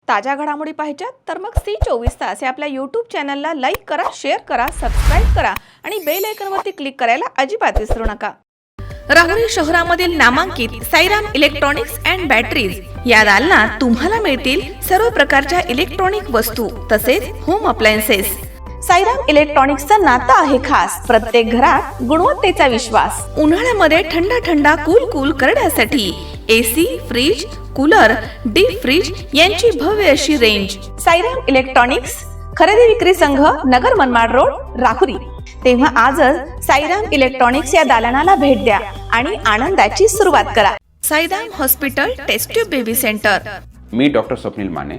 ताज्या घडामोडी पाहिजेत तर मग C24 हे आपल्या YouTube चॅनलला लाईक करा, शेअर करा, सबस्क्राईब करा आणि बेल आयकॉनवरती क्लिक करायला अजिबात विसरू नका। राहुरी शहरामधील नामांकित साईराम इलेक्ट्रॉनिक्स अँड बॅटरीज या दालनात तुम्हाला मिळतील सर्व प्रकारच्या इलेक्ट्रॉनिक वस्तू तसेच होम अप्लायन्सेस। साईराम इलेक्ट्रॉनिक्सचं नातं आहे खास, प्रत्येक घरात गुणवत्तेचा विश्वास। उन्हाळ्यामध्ये थंड कूल करण्यासाठी AC, fridge, cooler, deep freeze यांची भव्य अशी रेंज। साईराम इलेक्ट्रॉनिक्स खरेदी विक्री संघ, नगर मनमाड रोड, राहुरी। तेव्हा आजच साईराम इलेक्ट्रॉनिक्स या दालनाला भेट द्या आणि आनंदाची सुरुवात करा। Sairam hospital test tube baby center. मी डॉक्टर स्वप्नील माने,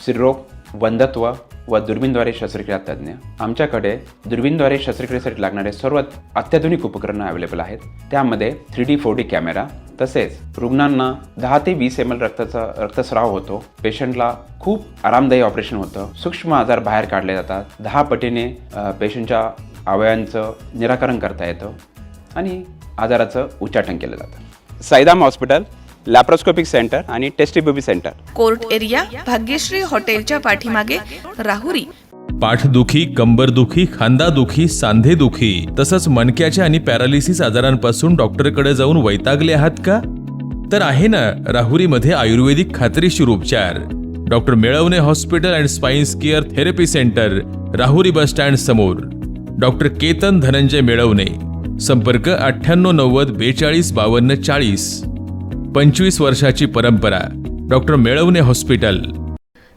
स्त्रीरोग, वंध्यत्व व दुर्बीणद्वारे शस्त्रक्रिया तज्ञ। आमच्याकडे दुर्बीणद्वारे शस्त्रक्रियेसाठी लागणारे सर्व अत्याधुनिक उपकरणं अवेलेबल आहेत। त्यामध्ये 3D 4D कॅमेरा, तसेच रुग्णांना 10 ते 20 ml रक्तस्राव होतो। पेशंटला खूप आरामदायी ऑपरेशन होतं। सूक्ष्म आजार बाहेर काढले जातात। 10 पटीने पेशंटच्या अवयवांचं निराकरण करता येतं आणि आजाराचं उच्चाटन केलं जातं। साईराम हॉस्पिटल, लॅप्रोस्कोपिक सेंटर आणि test baby centre, court area, Bhagyashree हॉटेलच्या पाठीमागे, राहुरी। पाठदुखी, कंबरदुखी, खांदादुखी, सांधेदुखी तसंच मणक्याच्या आणि पॅरालिसिस आजारांपासून डॉक्टरकडे जाऊन वैतागले आहात का? तर आहे ना राहुरीमध्ये आयुर्वेदिक खात्रीशीर उपचार। Doctor Melavane hospital and spine care therapy center, Rahuri bus stand समोर। डॉक्टर केतन धनंजय मेळवणे, संपर्क 9890 42 52 40। 25 वर्षाची परंपरा, डॉक्टर मेळवणे हॉस्पिटल।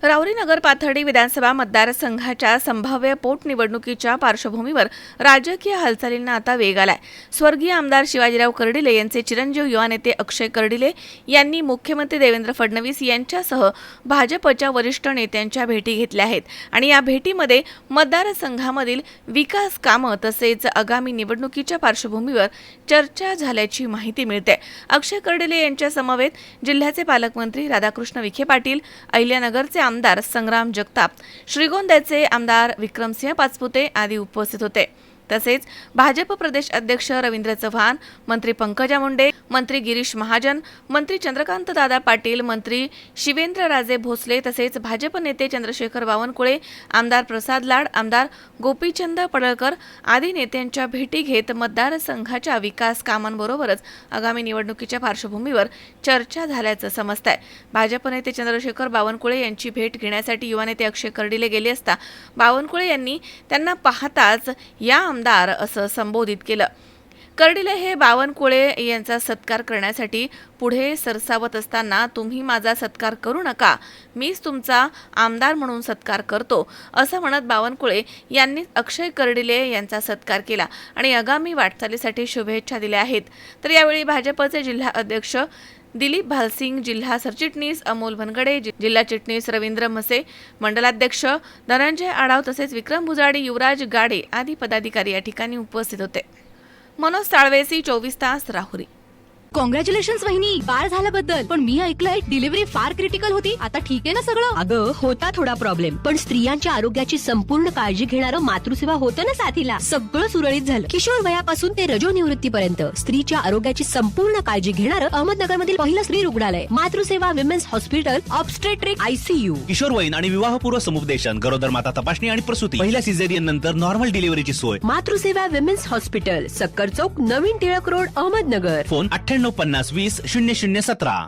राहुरी नगर पाथर्डी विधानसभा मतदारसंघाच्या संभाव्य पोटनिवडणुकीच्या पार्श्वभूमीवर राजकीय हालचालींना आता वेग आलाय। स्वर्गीय आमदार शिवाजीराव कर्डिले यांचे चिरंजीव युवा नेते अक्षय कर्डिले यांनी मुख्यमंत्री देवेंद्र फडणवीस यांच्यासह भाजपच्या वरिष्ठ नेत्यांच्या भेटी घेतल्या आहेत आणि या भेटीमध्ये मतदारसंघामधील विकास कामं तसेच आगामी निवडणुकीच्या पार्श्वभूमीवर चर्चा झाल्याची माहिती मिळते। अक्षय कर्डिले यांच्या समवेत जिल्ह्याचे पालकमंत्री राधाकृष्ण विखे पाटील, अहिल्यानगरचे आमदार संग्राम जगताप, श्रीगोंद्याचे आमदार विक्रमसिंह पाचपुते आदी उपस्थित होते। तसेच भाजप प्रदेश अध्यक्ष रवींद्र चव्हाण, मंत्री पंकजा मुंडे, मंत्री गिरीश महाजन, मंत्री चंद्रकांत दादा पाटील, मंत्री शिवेंद्रराजे भोसले तसेच भाजप नेते चंद्रशेखर बावनकुळे, आमदार प्रसाद लाड, आमदार गोपीचंद पडळकर आदी नेत्यांच्या भेटी घेत मतदारसंघाच्या विकास कामांबरोबरच आगामी निवडणुकीच्या पार्श्वभूमीवर चर्चा झाल्याचं समजतंय। भाजप नेते चंद्रशेखर बावनकुळे यांची भेट घेण्यासाठी युवा नेते अक्षय कर्डिले गेले असता बावनकुळे यांनी त्यांना पाहताच या आमदार असं संबोधित केलं। कर्डिले हे बावनकुळे यांचा सत्कार करण्यासाठी पुढे सरसावत असताना तुम्ही माझा सत्कार करू नका, मीच तुमचा आमदार म्हणून सत्कार करतो असं म्हणत बावनकुळे यांनी अक्षय कर्डिले यांचा सत्कार केला आणि आगामी वाटचालीसाठी शुभेच्छा दिल्या आहेत। तर यावेळी भाजपचे जिल्हा अध्यक्ष दिलीप भालसिंग, जिल्हा सरचिटणीस अमोल भनगडे, जिल्हा चिटणीस रवींद्र मसे, मंडलाध्यक्ष धनंजय आढाव तसेच विक्रम भुजाडी, युवराज गाडे आदी पदाधिकारी या ठिकाणी उपस्थित होते। मनोज साळवे, C24 राहुरी। कॉंग्रॅच्युलेशन्स वहिनी, बाळ झाल्याबद्दल। पण मी ऐकलंय डिलिव्हरी फार क्रिटिकल होती। आता ठीक आहे ना सगळं? अगं होता थोडा प्रॉब्लेम, पण स्त्रियांच्या आरोग्याची संपूर्ण काळजी घेणारं मातृसेवा होतं ना साथीला। सगळं सुरळीत झालं। किशोर वयापासून ते रजोनिवृत्तीपर्यंत स्त्रीच्या आरोग्याची संपूर्ण काळजी घेणारं अहमदनगरमधील पहिलं स्त्री रुग्णालय Matruseva women's hospital, obstetric ICU। किशोरवयीन आणि विवाहपूर्व समुपदेशन, गरोदर माता तपासणी आणि प्रसूती, पहिल्या सिझेरियन नंतर नॉर्मल डिलिव्हरीची सोय। मातृसेवा विमेन्स हॉस्पिटल, सक्कर चौक, नवीन टिळक रोड, अहमदनगर। फोन 9850 20 0017।